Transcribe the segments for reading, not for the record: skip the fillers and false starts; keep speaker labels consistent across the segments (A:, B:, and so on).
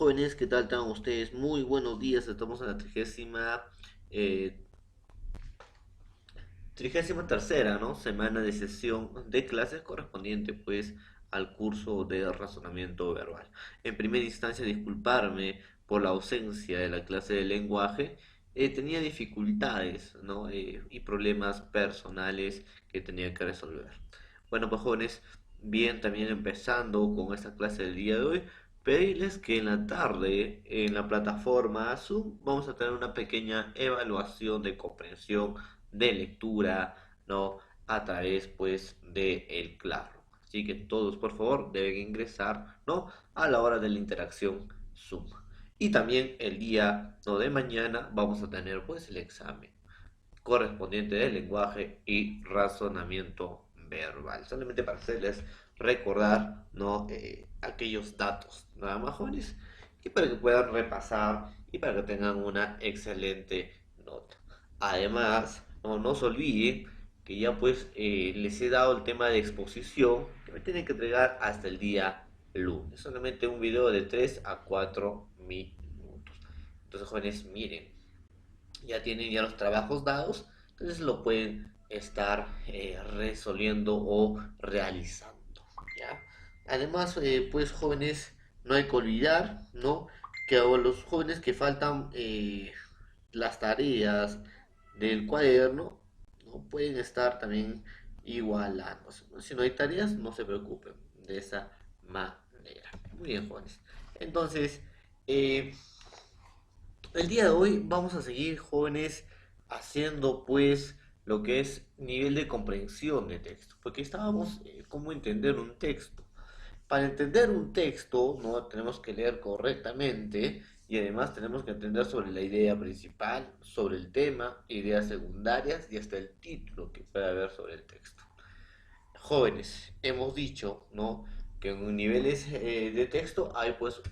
A: Jóvenes, ¿qué tal están ustedes? Muy buenos días, estamos en la eh, 33ª, ¿no? Semana de sesión de clases correspondiente pues al curso de razonamiento verbal. En primera instancia, disculparme por la ausencia de la clase de lenguaje. Tenía dificultades, ¿no? Y problemas personales que tenía que resolver. Bueno, pues jóvenes, bien, también empezando con esta clase del día de hoy, pedirles que en la tarde en la plataforma Zoom vamos a tener una pequeña evaluación de comprensión de lectura, ¿no? A través, pues, de el Classroom. Así que todos, por favor, deben ingresar, ¿no? A la hora de la interacción Zoom. Y también el día, ¿no? de mañana vamos a tener, pues, el examen correspondiente de lenguaje y razonamiento verbal. Solamente para hacerles recordar, ¿no? Aquellos datos, nada más jóvenes, y para que puedan repasar y para que tengan una excelente nota. Además, no se olviden que ya pues les he dado el tema de exposición que me tienen que entregar hasta el día lunes. Solamente un video de 3 a 4 minutos. Entonces, jóvenes, miren, ya tienen ya los trabajos dados, entonces lo pueden estar resolviendo o realizando, ¿ya? Además, pues jóvenes, no hay que olvidar, ¿no? Que a los jóvenes que faltan las tareas del cuaderno, ¿no? Pueden estar también igualándose, ¿no? Si no hay tareas, no se preocupen de esa manera. Muy bien, jóvenes. Entonces, eh, el día de hoy vamos a seguir, jóvenes, haciendo pues lo que es nivel de comprensión de texto, porque estábamos cómo entender un texto. Para entender un texto, no tenemos que leer correctamente y además tenemos que entender sobre la idea principal, sobre el tema, ideas secundarias y hasta el título que puede haber sobre el texto. Jóvenes, hemos dicho, ¿no? Que en niveles de texto hay pues,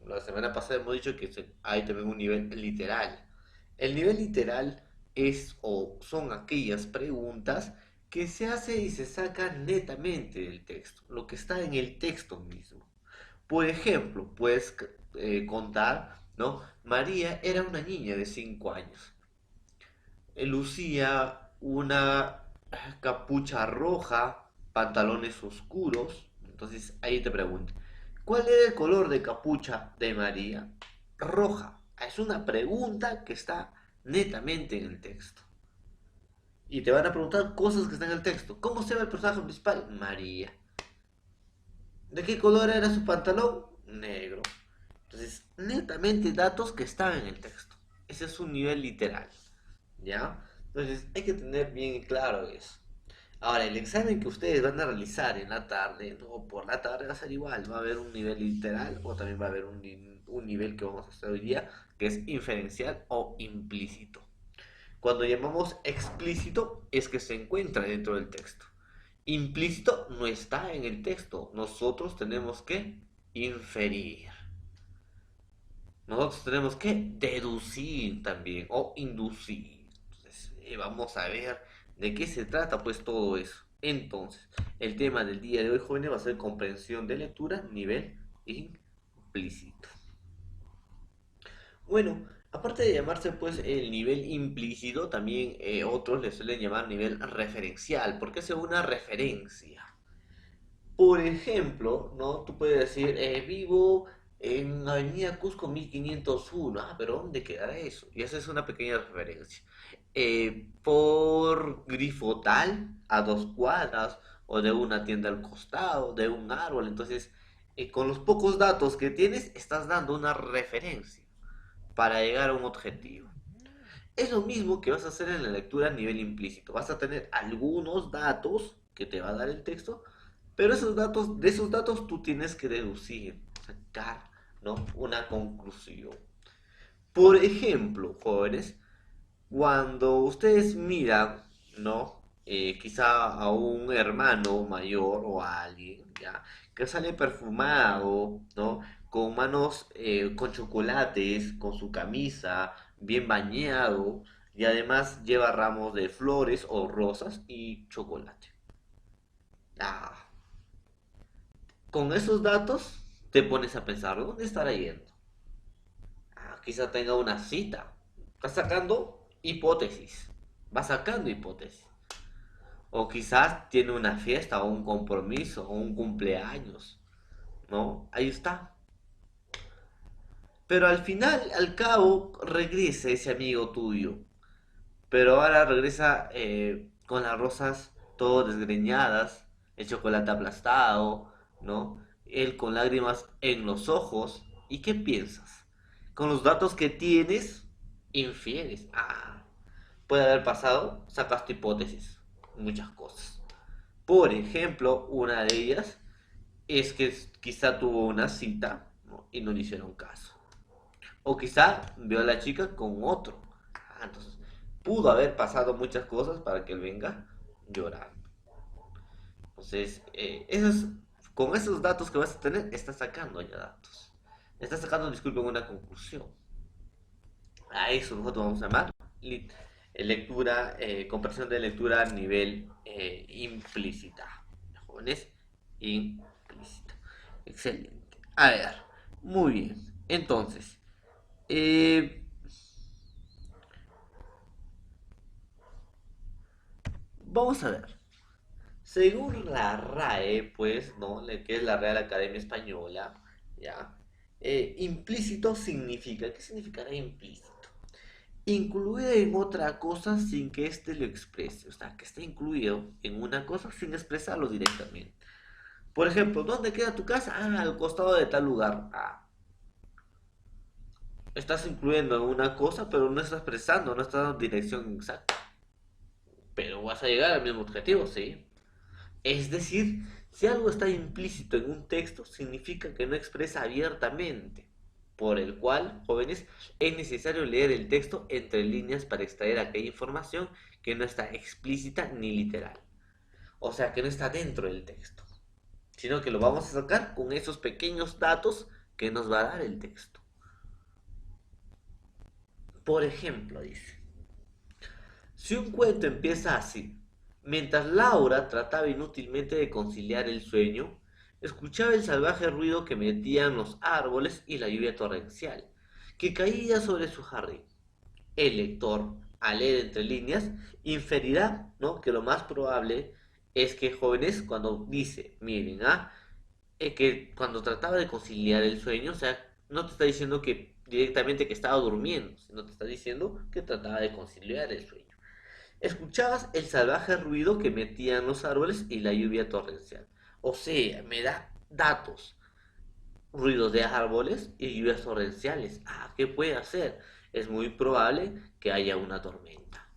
A: la semana pasada hemos dicho que hay también un nivel literal. El nivel literal es o son aquellas preguntas que se hace y se saca netamente del texto, lo que está en el texto mismo. Por ejemplo, puedes contar, ¿no? María era una niña de 5 años. Lucía una capucha roja, pantalones oscuros. Entonces ahí te pregunto, ¿cuál era el color de capucha de María? Roja. Es una pregunta que está netamente en el texto. Y te van a preguntar cosas que están en el texto. ¿Cómo se llama el personaje principal? María. ¿De qué color era su pantalón? Negro. Entonces, netamente datos que están en el texto. Ese es un nivel literal. ¿Ya? Entonces, hay que tener bien claro eso. Ahora, el examen que ustedes van a realizar en la tarde, no por la tarde va a ser igual, va a haber un nivel literal o también va a haber un nivel que vamos a hacer hoy día, que es inferencial o implícito. Cuando llamamos explícito es que se encuentra dentro del texto. Implícito no está en el texto, nosotros tenemos que inferir. Nosotros tenemos que deducir también o inducir. Entonces, vamos a ver de qué se trata pues todo eso. Entonces, el tema del día de hoy, jóvenes, va a ser comprensión de lectura nivel implícito. Bueno, aparte de llamarse pues el nivel implícito, también otros le suelen llamar nivel referencial, porque es una referencia. Por ejemplo, ¿no? Tú puedes decir, vivo en Avenida Cusco 1501. Ah, pero ¿dónde queda eso? Y esa es una pequeña referencia. Por grifo tal, a 2 cuadras, o de una tienda al costado, de un árbol. Entonces, con los pocos datos que tienes, estás dando una referencia para llegar a un objetivo. Es lo mismo que vas a hacer en la lectura a nivel implícito. Vas a tener algunos datos que te va a dar el texto, pero esos datos, de esos datos tú tienes que deducir, sacar, ¿no? Una conclusión. Por ejemplo, jóvenes, cuando ustedes miran, ¿no? Quizá a un hermano mayor o a alguien, ¿ya? Que sale perfumado, ¿no? Con manos, con chocolates, con su camisa, bien bañado, y además lleva ramos de flores o rosas y chocolate. Ah, con esos datos te pones a pensar, ¿dónde estará yendo? quizá tenga una cita. Está sacando hipótesis. Va sacando hipótesis. O quizás tiene una fiesta o un compromiso o un cumpleaños. ¿No? Ahí está. Pero al final, al cabo, regresa ese amigo tuyo. Pero ahora regresa con las rosas todo desgreñadas, el chocolate aplastado, ¿no? Él con lágrimas en los ojos. ¿Y qué piensas? Con los datos que tienes, infieres. Ah, puede haber pasado, sacas tu hipótesis, muchas cosas. Por ejemplo, una de ellas es que quizá tuvo una cita, ¿no? Y no le hicieron caso. O quizá vio a la chica con otro. Ah, entonces, pudo haber pasado muchas cosas para que él venga llorando. Entonces, con esos datos que vas a tener, estás sacando ya datos. Estás sacando, disculpen, una conclusión. A eso nosotros vamos a llamar lectura, comprensión de lectura a nivel implícita. Jóvenes, implícita. Excelente. A ver, muy bien. Entonces, eh, vamos a ver. Según la RAE, pues, ¿no? Que es la Real Academia Española, ¿ya? Implícito significa, ¿qué significará implícito? Incluido en otra cosa sin que éste lo exprese, o sea, que esté incluido en una cosa sin expresarlo directamente. Por ejemplo, ¿dónde queda tu casa? Ah, al costado de tal lugar. Ah, estás incluyendo en una cosa, pero no estás expresando, no estás dando dirección exacta. Pero vas a llegar al mismo objetivo, sí. Es decir, si algo está implícito en un texto, significa que no expresa abiertamente, por el cual, jóvenes, es necesario leer el texto entre líneas para extraer aquella información que no está explícita ni literal. O sea, que no está dentro del texto, sino que lo vamos a sacar con esos pequeños datos que nos va a dar el texto. Por ejemplo, dice, si un cuento empieza así: mientras Laura trataba inútilmente de conciliar el sueño, escuchaba el salvaje ruido que metían los árboles y la lluvia torrencial, que caía sobre su jardín. El lector, al leer entre líneas, inferirá, ¿no?, que lo más probable es que jóvenes, cuando dice, miren, que cuando trataba de conciliar el sueño, o sea, no te está diciendo que directamente que estaba durmiendo, sino te está diciendo que trataba de conciliar el sueño. Escuchabas el salvaje ruido que metían los árboles y la lluvia torrencial. O sea, me da datos. Ruidos de árboles y lluvias torrenciales. Ah, ¿qué puede hacer? Es muy probable que haya una tormenta.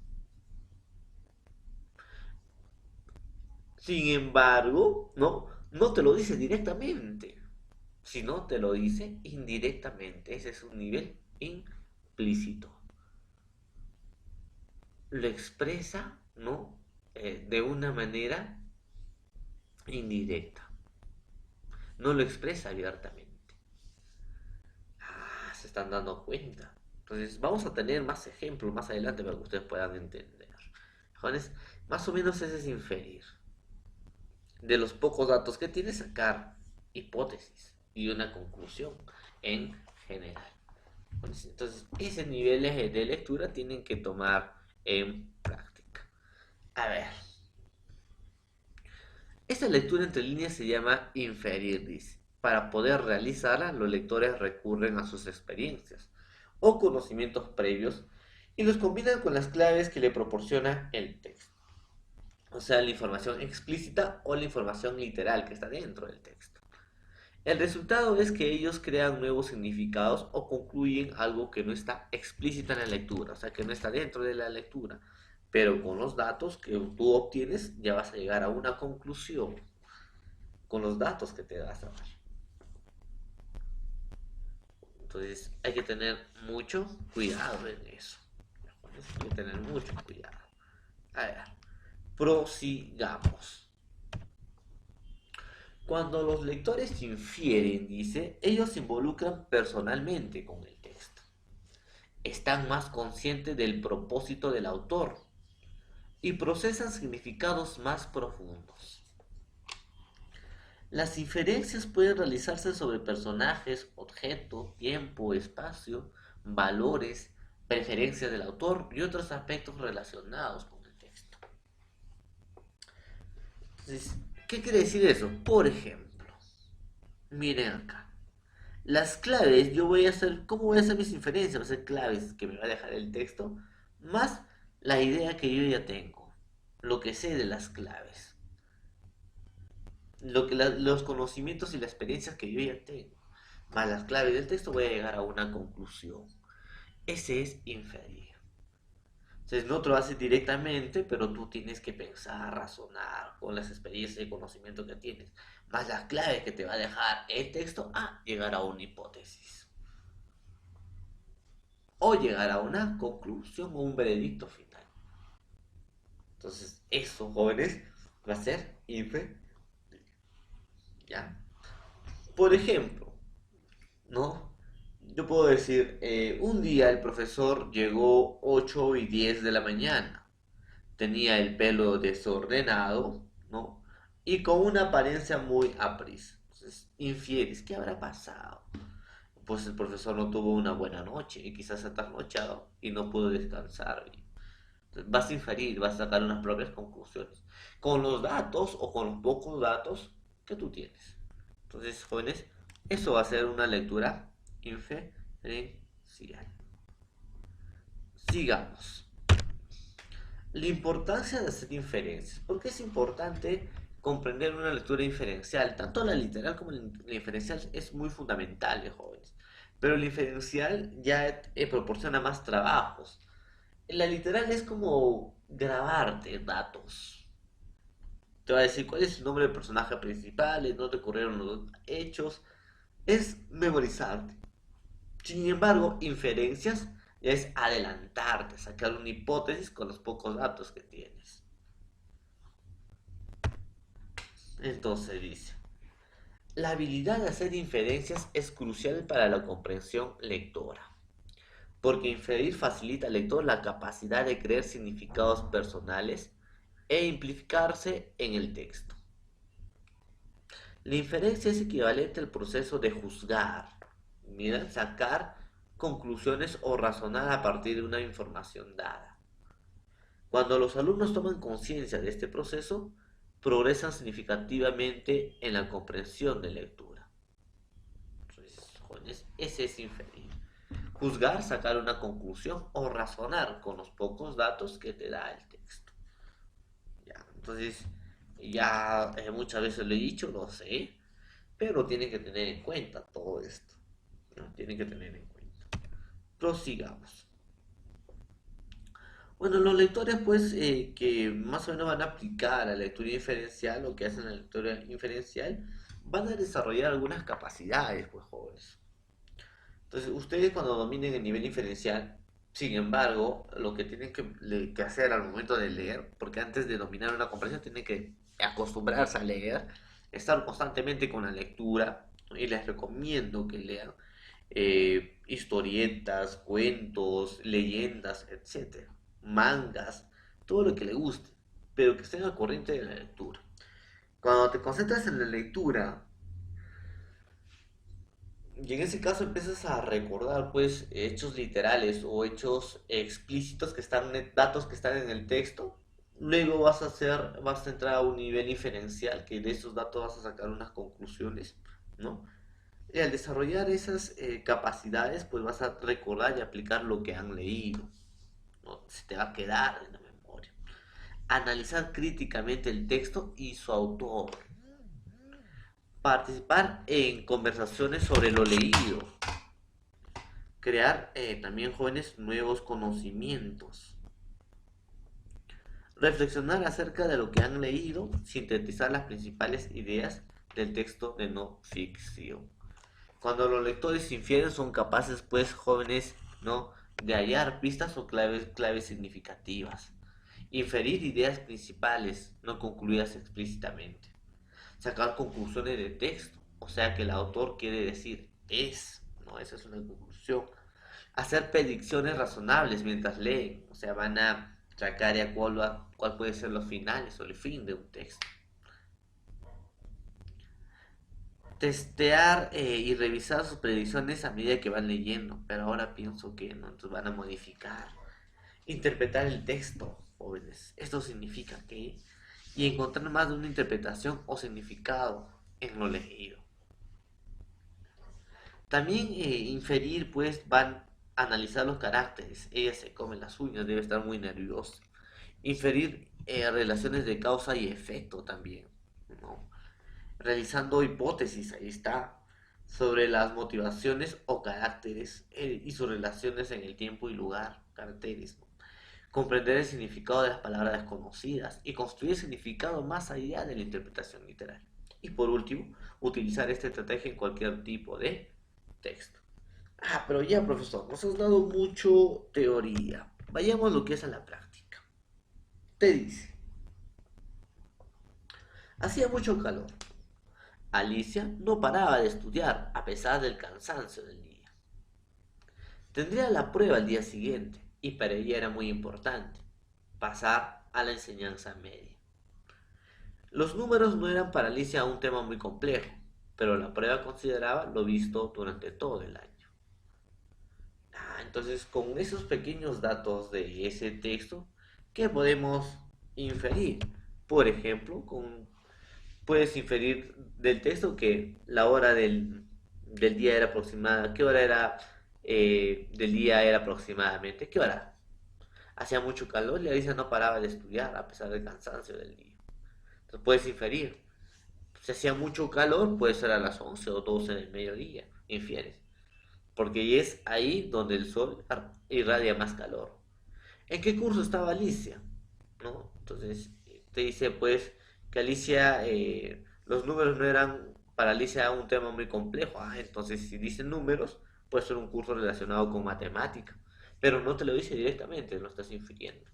A: Sin embargo, no te lo dice directamente, sino te lo dice indirectamente. Ese es un nivel implícito. Lo expresa, ¿no? De una manera indirecta. No lo expresa abiertamente. Ah, se están dando cuenta. Entonces, vamos a tener más ejemplos más adelante para que ustedes puedan entender. Jóvenes, más o menos ese es inferir. De los pocos datos que tiene, sacar hipótesis y una conclusión en general. Entonces, ese nivel de lectura tienen que tomar en práctica. A ver, esta lectura entre líneas se llama inferir, dice. Para poder realizarla, los lectores recurren a sus experiencias o conocimientos previos y los combinan con las claves que le proporciona el texto. O sea, la información explícita o la información literal que está dentro del texto. El resultado es que ellos crean nuevos significados o concluyen algo que no está explícito en la lectura, o sea, que no está dentro de la lectura. Pero con los datos que tú obtienes ya vas a llegar a una conclusión con los datos que te das a dar. Entonces hay que tener mucho cuidado en eso. Hay que tener mucho cuidado. A ver, prosigamos. Cuando los lectores infieren, dice, ellos se involucran personalmente con el texto. Están más conscientes del propósito del autor y procesan significados más profundos. Las inferencias pueden realizarse sobre personajes, objeto, tiempo, espacio, valores, preferencias del autor y otros aspectos relacionados con el texto. Entonces, ¿qué quiere decir eso? Por ejemplo, miren acá. Las claves, yo voy a hacer, ¿cómo voy a hacer mis inferencias? Va a ser claves que me va a dejar el texto, más la idea que yo ya tengo, lo que sé de las claves, los conocimientos y las experiencias que yo ya tengo, más las claves del texto, voy a llegar a una conclusión. Ese es inferir. Entonces no te lo haces directamente, pero tú tienes que pensar, razonar con las experiencias y conocimiento que tienes, más las claves que te va a dejar el texto a llegar a una hipótesis o llegar a una conclusión o un veredicto final. Entonces eso, jóvenes, va a ser inferir. ¿Ya? Por ejemplo, ¿no? Yo puedo decir, un día el profesor llegó 8 y 10 de la mañana. Tenía el pelo desordenado, ¿no? Y con una apariencia muy aprisa. Entonces, infieres, ¿qué habrá pasado? Pues el profesor no tuvo una buena noche y quizás se ha trasnochado y no pudo descansar bien. Entonces, vas a inferir, vas a sacar unas propias conclusiones con los datos o con los pocos datos que tú tienes. Entonces, jóvenes, eso va a ser una lectura inferencial. Sigamos. La importancia de hacer inferencias. ¿Por qué es importante comprender una lectura inferencial? Tanto la literal como la inferencial es muy fundamental, jóvenes. Pero la inferencial ya proporciona más trabajos. La literal es como grabarte datos. Te va a decir cuál es el nombre del personaje principal, dónde ocurrieron los hechos. Es memorizarte. Sin embargo, inferencias es adelantarte, sacar una hipótesis con los pocos datos que tienes. Entonces dice, la habilidad de hacer inferencias es crucial para la comprensión lectora, porque inferir facilita al lector la capacidad de crear significados personales e implicarse en el texto. La inferencia es equivalente al proceso de juzgar, mira, sacar conclusiones o razonar a partir de una información dada. Cuando los alumnos toman conciencia de este proceso, progresan significativamente en la comprensión de lectura. Entonces, jóvenes, ese es inferir. Juzgar, sacar una conclusión o razonar con los pocos datos que te da el texto. ¿Ya? Entonces, ya muchas veces lo he dicho, lo sé, pero tienen que tener en cuenta todo esto, ¿no? Tienen que tener en cuenta. Prosigamos. Bueno, los lectores pues que más o menos van a aplicar la lectura inferencial, lo que hacen la lectura inferencial, van a desarrollar algunas capacidades, pues jóvenes. Entonces, ustedes cuando dominen el nivel inferencial, sin embargo, lo que tienen que hacer al momento de leer, porque antes de dominar una comprensión tienen que acostumbrarse a leer, estar constantemente con la lectura, y les recomiendo que lean historietas, cuentos, leyendas, etcétera, mangas, todo lo que le guste, pero que estén al corriente de la lectura. Cuando te concentras en la lectura, y en ese caso empiezas a recordar pues hechos literales o hechos explícitos que están, datos que están en el texto. Luego vas a entrar a un nivel inferencial que de esos datos vas a sacar unas conclusiones, ¿no? Y al desarrollar esas capacidades, pues vas a recordar y aplicar lo que han leído, ¿no? Se te va a quedar en la memoria. Analizar críticamente el texto y su autor. Participar en conversaciones sobre lo leído. Crear también jóvenes nuevos conocimientos. Reflexionar acerca de lo que han leído, sintetizar las principales ideas del texto de no ficción. Cuando los lectores infieren son capaces, pues, jóvenes, ¿no?, de hallar pistas o claves significativas. Inferir ideas principales no concluidas explícitamente. Sacar conclusiones de texto, o sea que el autor quiere decir es, ¿no? Esa es una conclusión. Hacer predicciones razonables mientras leen, o sea, van a sacar ya cuál puede ser los finales o el fin de un texto. testear y revisar sus predicciones a medida que van leyendo, pero ahora pienso que no, entonces van a modificar, interpretar el texto, jóvenes. Esto significa que y encontrar más de una interpretación o significado en lo leído. También inferir, pues van a analizar los caracteres. Ella se come las uñas, debe estar muy nerviosa. Inferir relaciones de causa y efecto también, ¿no? Realizando hipótesis, ahí está, sobre las motivaciones o caracteres y sus relaciones en el tiempo y lugar, caracteres, ¿no? Comprender el significado de las palabras desconocidas y construir significado más allá de la interpretación literal. Y por último, utilizar esta estrategia en cualquier tipo de texto. Pero ya, profesor, nos has dado mucho teoría. Vayamos a lo que es a la práctica. Te dice, hacía mucho calor. Alicia no paraba de estudiar a pesar del cansancio del día. Tendría la prueba al día siguiente y para ella era muy importante pasar a la enseñanza media. Los números no eran para Alicia un tema muy complejo, pero la prueba consideraba lo visto durante todo el año. Entonces, con esos pequeños datos de ese texto, ¿qué podemos inferir? Por ejemplo, puedes inferir del texto que la hora del día era aproximada, qué hora era del día era aproximadamente, qué hora. Hacía mucho calor y Alicia no paraba de estudiar a pesar del cansancio del día. Entonces puedes inferir. Si hacía mucho calor, puede ser a las 11 o 12 del mediodía, infieres. Porque es ahí donde el sol irradia más calor. ¿En qué curso estaba Alicia? ¿No? Entonces te dice pues que Alicia, los números no eran para Alicia un tema muy complejo. Entonces si dice números, puede ser un curso relacionado con matemática. Pero no te lo dice directamente, lo estás infiriendo.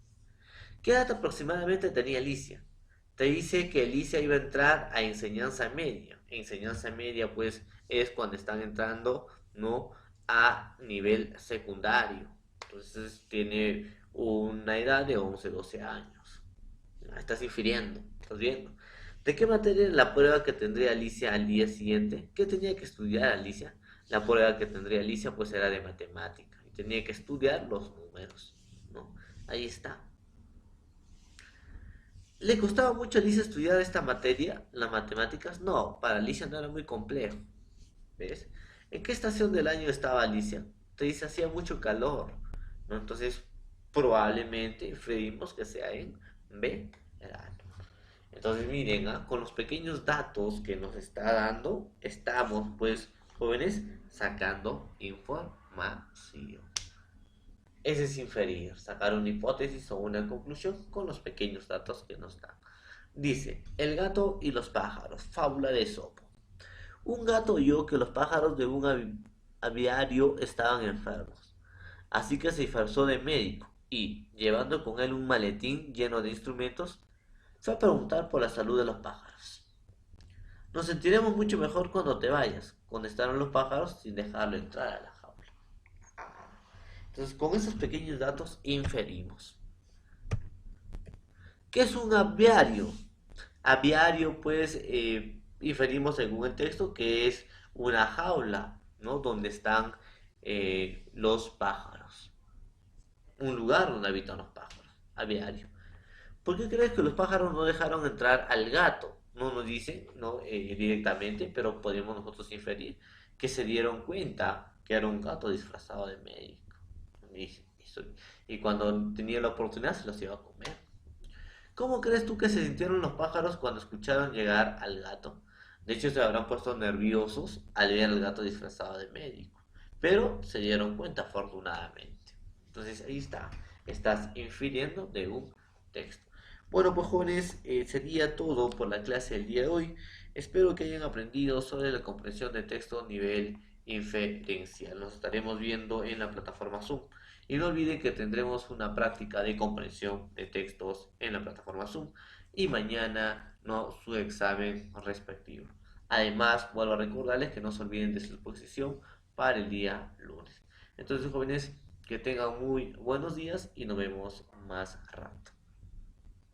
A: ¿Qué edad aproximadamente tenía Alicia? Te dice que Alicia iba a entrar a enseñanza media. Enseñanza media pues es cuando están entrando, ¿no?, a nivel secundario. Entonces tiene una edad de 11 12 años. Estás infiriendo, estás viendo. ¿De qué materia era la prueba que tendría Alicia al día siguiente? ¿Qué tenía que estudiar Alicia? La prueba que tendría Alicia pues era de matemática y tenía que estudiar los números, ¿no? Ahí está. ¿Le costaba mucho a Alicia estudiar esta materia, las matemáticas? No, para Alicia no era muy complejo. ¿Ves? ¿En qué estación del año estaba Alicia? Te dice, hacía mucho calor, ¿no? Entonces, probablemente inferimos que sea en verano. Entonces, miren, con los pequeños datos que nos está dando, estamos, pues, jóvenes, sacando información. Ese es inferir, sacar una hipótesis o una conclusión con los pequeños datos que nos dan. Dice, el gato y los pájaros, fábula de Esopo. Un gato oyó que los pájaros de un aviario estaban enfermos, así que se disfrazó de médico y, llevando con él un maletín lleno de instrumentos, fue a preguntar por la salud de los pájaros. Nos sentiremos mucho mejor cuando te vayas, contestaron los pájaros sin dejarlo entrar a la jaula. Entonces, con esos pequeños datos inferimos. ¿Qué es un aviario? Aviario, pues, inferimos según el texto que es una jaula, ¿no? Donde están los pájaros. Un lugar donde habitan los pájaros. Aviario. ¿Por qué crees que los pájaros no dejaron entrar al gato? No nos dicen, ¿no?, directamente, pero podemos nosotros inferir que se dieron cuenta que era un gato disfrazado de médico. Y cuando tenía la oportunidad se los iba a comer. ¿Cómo crees tú que se sintieron los pájaros cuando escucharon llegar al gato? De hecho, se habrán puesto nerviosos al ver al gato disfrazado de médico, pero se dieron cuenta afortunadamente. Entonces ahí está, estás infiriendo de un texto. Bueno, pues jóvenes, sería todo por la clase del día de hoy. Espero que hayan aprendido sobre la comprensión de texto nivel inferencial. Nos estaremos viendo en la plataforma Zoom. Y no olviden que tendremos una práctica de comprensión de textos en la plataforma Zoom. Y mañana, ¿no?, su examen respectivo. Además, vuelvo a recordarles que no se olviden de su exposición para el día lunes. Entonces, jóvenes, que tengan muy buenos días y nos vemos más rato.